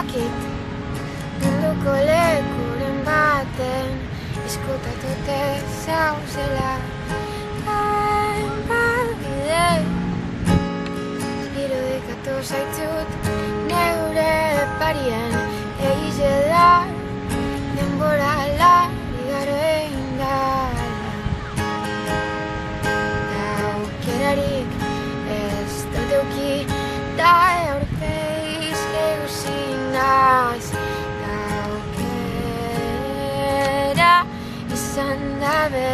badakit munduko lekuren baten ezkutatuta zauzela. Hainbat bide irudikatu zaitut neure parien egize da denbora igaro egin dala. Aukerarik ez dut euki da aurpeiz egusin naiz. Aukera izan dabe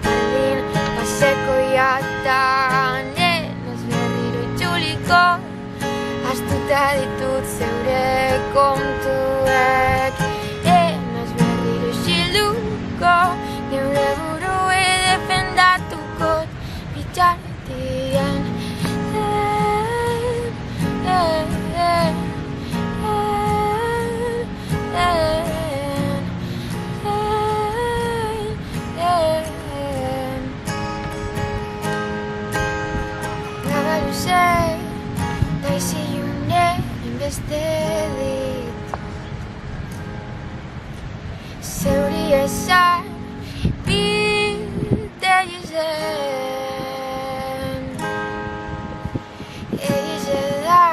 baldin paseko jatan ez berriro itzuliko ahaztuta ditut zeure kontuek. Ez berriro isilduko neure burue defendatuko bitxartien. Da isilunaren beste dit zeuri esan bide izen egize da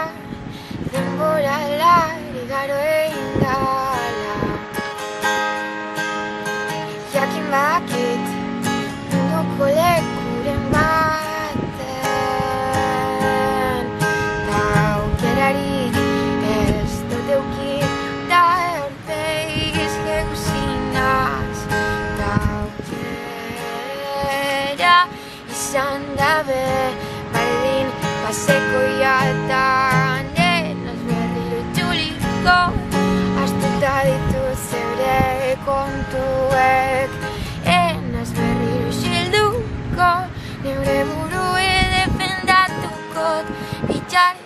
denbora igaro egin dala. Jakin badakit munduko lekuren baten aukerarik ez dut euki da aurpeiz egusin naiz. Aukera izan dabe baldin paseko jatan ez berriro itzuliko ahaztuta ditut zeure kontuek. Ez berriro isilduko neure burue defendatuko bitxartien.